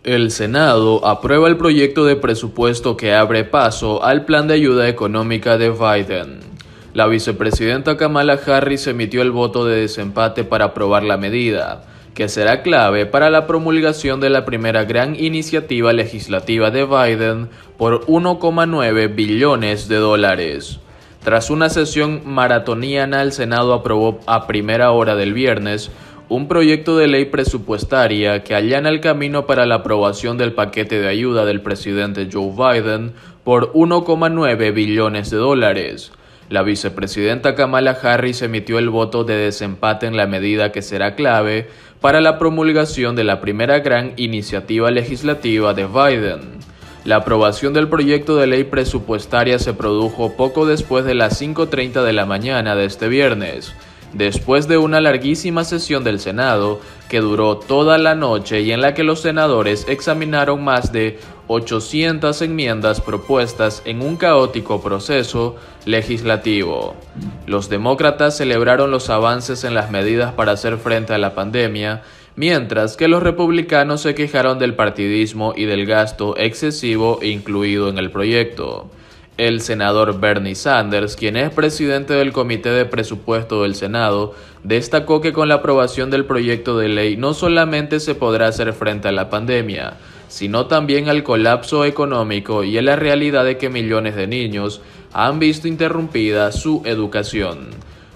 El Senado aprueba el proyecto de presupuesto que abre paso al plan de ayuda económica de Biden. La vicepresidenta Kamala Harris emitió el voto de desempate para aprobar la medida, que será clave para la promulgación de la primera gran iniciativa legislativa de Biden por 1,9 billones de dólares. Tras una sesión maratoniana, el Senado aprobó a primera hora del viernes un proyecto de ley presupuestaria que allana el camino para la aprobación del paquete de ayuda del presidente Joe Biden por 1,9 billones de dólares. La vicepresidenta Kamala Harris emitió el voto de desempate en la medida que será clave para la promulgación de la primera gran iniciativa legislativa de Biden. La aprobación del proyecto de ley presupuestaria se produjo poco después de las 5:30 de la mañana de este viernes, después de una larguísima sesión del Senado que duró toda la noche y en la que los senadores examinaron más de 800 enmiendas propuestas en un caótico proceso legislativo. Los demócratas celebraron los avances en las medidas para hacer frente a la pandemia, mientras que los republicanos se quejaron del partidismo y del gasto excesivo incluido en el proyecto. El senador Bernie Sanders, quien es presidente del Comité de Presupuesto del Senado, destacó que con la aprobación del proyecto de ley no solamente se podrá hacer frente a la pandemia, sino también al colapso económico y a la realidad de que millones de niños han visto interrumpida su educación.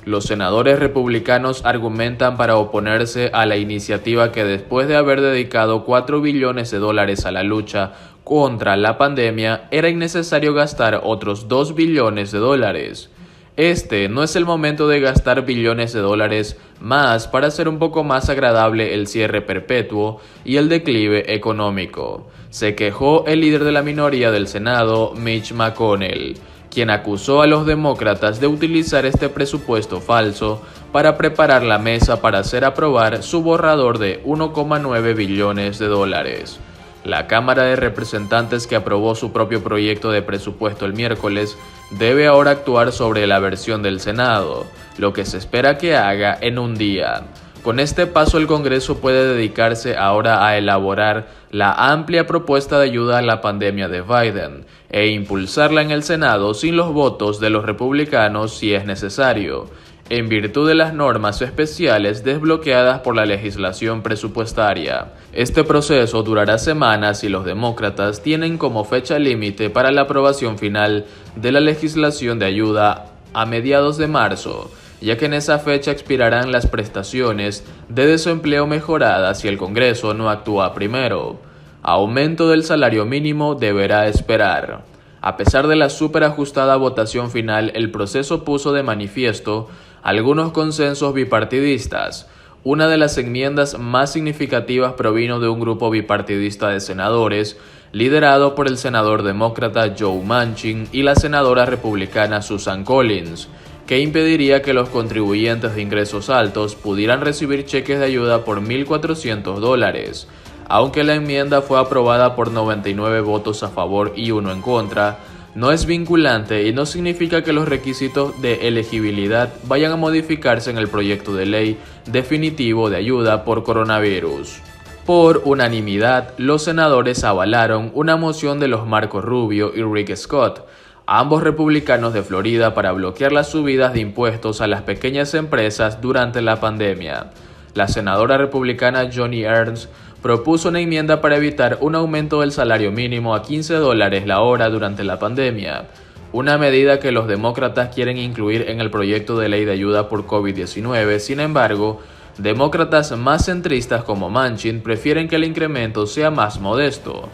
Los senadores republicanos argumentan para oponerse a la iniciativa que después de haber dedicado 4 billones de dólares a la lucha contra la pandemia, era innecesario gastar otros 2 billones de dólares. Este no es el momento de gastar billones de dólares más para hacer un poco más agradable el cierre perpetuo y el declive económico, se quejó el líder de la minoría del Senado, Mitch McConnell, quien acusó a los demócratas de utilizar este presupuesto falso para preparar la mesa para hacer aprobar su borrador de 1,9 billones de dólares. La Cámara de Representantes, que aprobó su propio proyecto de presupuesto el miércoles, debe ahora actuar sobre la versión del Senado, lo que se espera que haga en un día. Con este paso, el Congreso puede dedicarse ahora a elaborar la amplia propuesta de ayuda a la pandemia de Biden e impulsarla en el Senado sin los votos de los republicanos si es necesario, en virtud de las normas especiales desbloqueadas por la legislación presupuestaria. Este proceso durará semanas y los demócratas tienen como fecha límite para la aprobación final de la legislación de ayuda a mediados de marzo, ya que en esa fecha expirarán las prestaciones de desempleo mejoradas si el Congreso no actúa primero. Aumento del salario mínimo deberá esperar. A pesar de la superajustada votación final, el proceso puso de manifiesto algunos consensos bipartidistas. Una de las enmiendas más significativas provino de un grupo bipartidista de senadores, liderado por el senador demócrata Joe Manchin y la senadora republicana Susan Collins, que impediría que los contribuyentes de ingresos altos pudieran recibir cheques de ayuda por $1,400. Aunque la enmienda fue aprobada por 99 votos a favor y 1 en contra, no es vinculante y no significa que los requisitos de elegibilidad vayan a modificarse en el proyecto de ley definitivo de ayuda por coronavirus. Por unanimidad, los senadores avalaron una moción de los Marco Rubio y Rick Scott, ambos republicanos de Florida, para bloquear las subidas de impuestos a las pequeñas empresas durante la pandemia. La senadora republicana Joni Ernst propuso una enmienda para evitar un aumento del salario mínimo a $15 la hora durante la pandemia, una medida que los demócratas quieren incluir en el proyecto de ley de ayuda por COVID-19. Sin embargo, demócratas más centristas como Manchin prefieren que el incremento sea más modesto.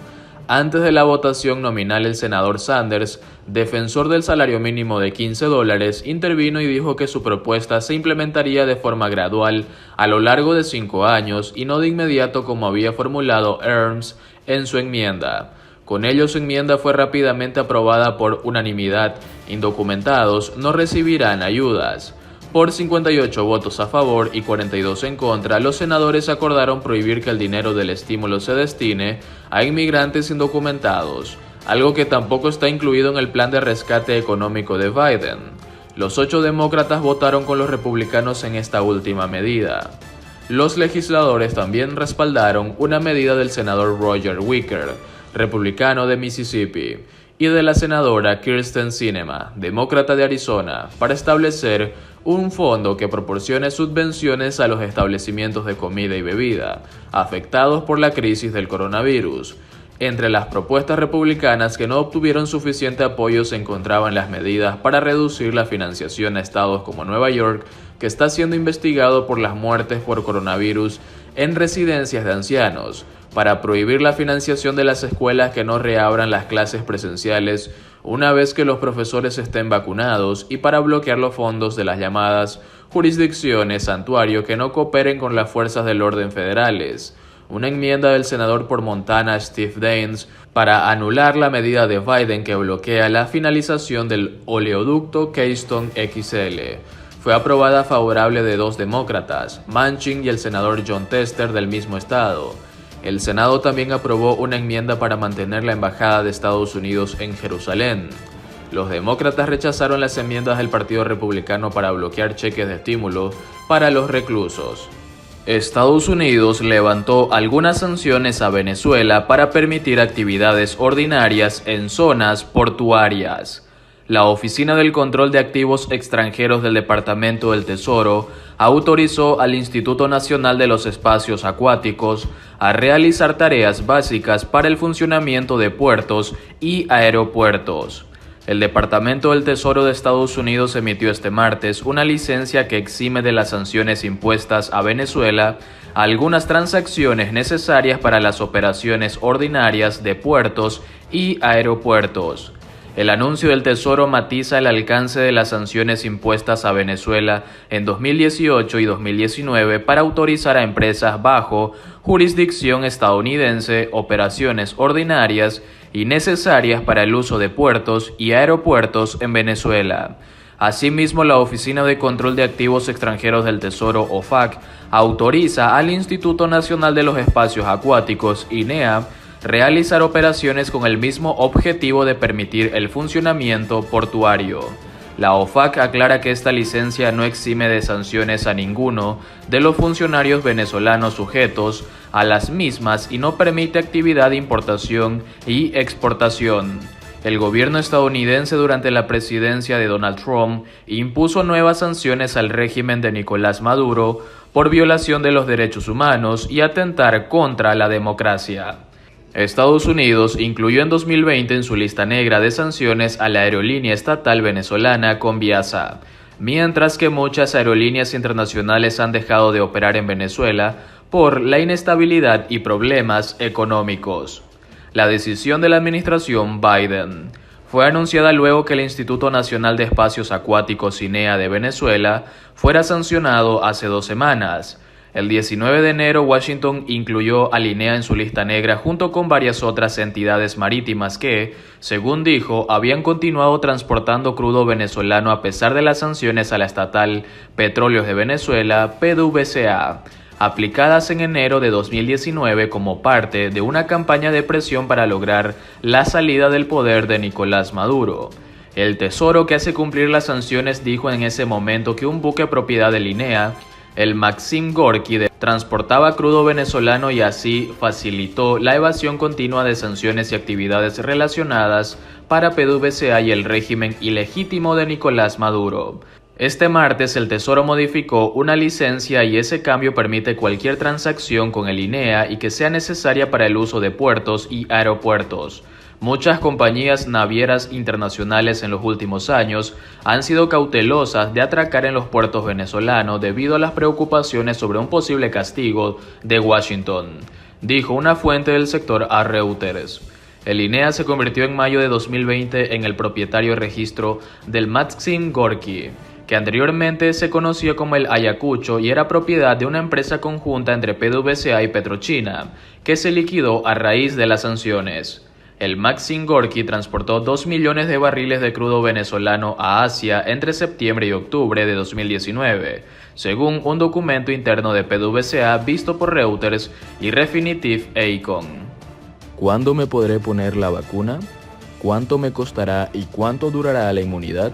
Antes de la votación nominal, el senador Sanders, defensor del salario mínimo de $15, intervino y dijo que su propuesta se implementaría de forma gradual a lo largo de 5 años y no de inmediato como había formulado Ernst en su enmienda. Con ello, su enmienda fue rápidamente aprobada por unanimidad. Indocumentados no recibirán ayudas. Por 58 votos a favor y 42 en contra, los senadores acordaron prohibir que el dinero del estímulo se destine a inmigrantes indocumentados, algo que tampoco está incluido en el plan de rescate económico de Biden. Los 8 demócratas votaron con los republicanos en esta última medida. Los legisladores también respaldaron una medida del senador Roger Wicker, republicano de Mississippi, y de la senadora Kyrsten Sinema, demócrata de Arizona, para establecer un fondo que proporcione subvenciones a los establecimientos de comida y bebida afectados por la crisis del coronavirus. Entre las propuestas republicanas que no obtuvieron suficiente apoyo se encontraban las medidas para reducir la financiación a estados como Nueva York, que está siendo investigado por las muertes por coronavirus en residencias de ancianos, para prohibir la financiación de las escuelas que no reabran las clases presenciales una vez que los profesores estén vacunados y para bloquear los fondos de las llamadas jurisdicciones santuario que no cooperen con las fuerzas del orden federales. Una enmienda del senador por Montana Steve Daines para anular la medida de Biden que bloquea la finalización del oleoducto Keystone XL. Fue aprobada favorable de 2 demócratas, Manchin y el senador Jon Tester del mismo estado. El Senado también aprobó una enmienda para mantener la embajada de Estados Unidos en Jerusalén. Los demócratas rechazaron las enmiendas del Partido Republicano para bloquear cheques de estímulo para los reclusos. Estados Unidos levantó algunas sanciones a Venezuela para permitir actividades ordinarias en zonas portuarias. La Oficina del Control de Activos Extranjeros del Departamento del Tesoro autorizó al Instituto Nacional de los Espacios Acuáticos a realizar tareas básicas para el funcionamiento de puertos y aeropuertos. El Departamento del Tesoro de Estados Unidos emitió este martes una licencia que exime de las sanciones impuestas a Venezuela algunas transacciones necesarias para las operaciones ordinarias de puertos y aeropuertos. El anuncio del Tesoro matiza el alcance de las sanciones impuestas a Venezuela en 2018 y 2019 para autorizar a empresas bajo jurisdicción estadounidense operaciones ordinarias y necesarias para el uso de puertos y aeropuertos en Venezuela. Asimismo, la Oficina de Control de Activos Extranjeros del Tesoro, OFAC, autoriza al Instituto Nacional de los Espacios Acuáticos, INEA, realizar operaciones con el mismo objetivo de permitir el funcionamiento portuario. La OFAC aclara que esta licencia no exime de sanciones a ninguno de los funcionarios venezolanos sujetos a las mismas y no permite actividad de importación y exportación. El gobierno estadounidense durante la presidencia de Donald Trump impuso nuevas sanciones al régimen de Nicolás Maduro por violación de los derechos humanos y atentar contra la democracia. Estados Unidos incluyó en 2020 en su lista negra de sanciones a la aerolínea estatal venezolana Conviasa, mientras que muchas aerolíneas internacionales han dejado de operar en Venezuela por la inestabilidad y problemas económicos. La decisión de la administración Biden fue anunciada luego que el Instituto Nacional de Espacios Acuáticos INEA de Venezuela fuera sancionado hace 2 semanas. El 19 de enero, Washington incluyó a INEA en su lista negra junto con varias otras entidades marítimas que, según dijo, habían continuado transportando crudo venezolano a pesar de las sanciones a la estatal Petróleos de Venezuela, PDVSA, aplicadas en enero de 2019 como parte de una campaña de presión para lograr la salida del poder de Nicolás Maduro. El Tesoro, que hace cumplir las sanciones, dijo en ese momento que un buque propiedad de INEA, el Maxim Gorky, transportaba crudo venezolano y así facilitó la evasión continua de sanciones y actividades relacionadas para PDVSA y el régimen ilegítimo de Nicolás Maduro. Este martes el Tesoro modificó una licencia y ese cambio permite cualquier transacción con el INEA y que sea necesaria para el uso de puertos y aeropuertos. Muchas compañías navieras internacionales en los últimos años han sido cautelosas de atracar en los puertos venezolanos debido a las preocupaciones sobre un posible castigo de Washington, dijo una fuente del sector a Reuters. El INEA se convirtió en mayo de 2020 en el propietario registro del Maxim Gorky, que anteriormente se conocía como el Ayacucho y era propiedad de una empresa conjunta entre PDVSA y Petrochina, que se liquidó a raíz de las sanciones. El Maxim Gorky transportó 2 millones de barriles de crudo venezolano a Asia entre septiembre y octubre de 2019, según un documento interno de PDVSA visto por Reuters y Refinitiv Eikon. ¿Cuándo me podré poner la vacuna? ¿Cuánto me costará y cuánto durará la inmunidad?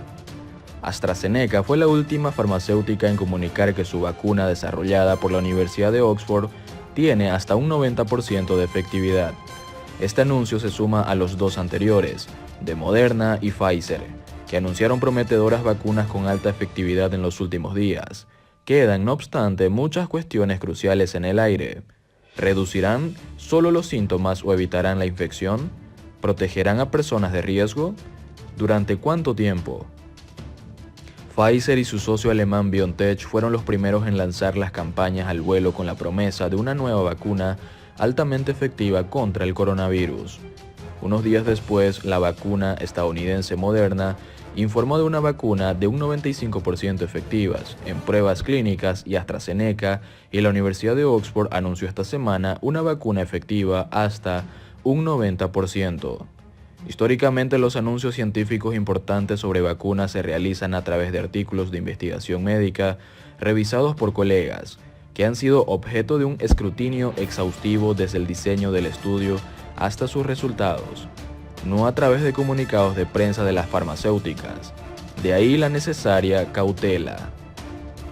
AstraZeneca fue la última farmacéutica en comunicar que su vacuna desarrollada por la Universidad de Oxford tiene hasta un 90% de efectividad. Este anuncio se suma a los dos anteriores, de Moderna y Pfizer, que anunciaron prometedoras vacunas con alta efectividad en los últimos días. Quedan, no obstante, muchas cuestiones cruciales en el aire. ¿Reducirán solo los síntomas o evitarán la infección? ¿Protegerán a personas de riesgo? ¿Durante cuánto tiempo? Pfizer y su socio alemán BioNTech fueron los primeros en lanzar las campañas al vuelo con la promesa de una nueva vacuna altamente efectiva contra el coronavirus. Unos días después, la vacuna estadounidense Moderna informó de una vacuna de un 95% efectivas en pruebas clínicas y AstraZeneca y la Universidad de Oxford anunció esta semana una vacuna efectiva hasta un 90%. Históricamente, los anuncios científicos importantes sobre vacunas se realizan a través de artículos de investigación médica revisados por colegas, que han sido objeto de un escrutinio exhaustivo desde el diseño del estudio hasta sus resultados, no a través de comunicados de prensa de las farmacéuticas. De ahí la necesaria cautela.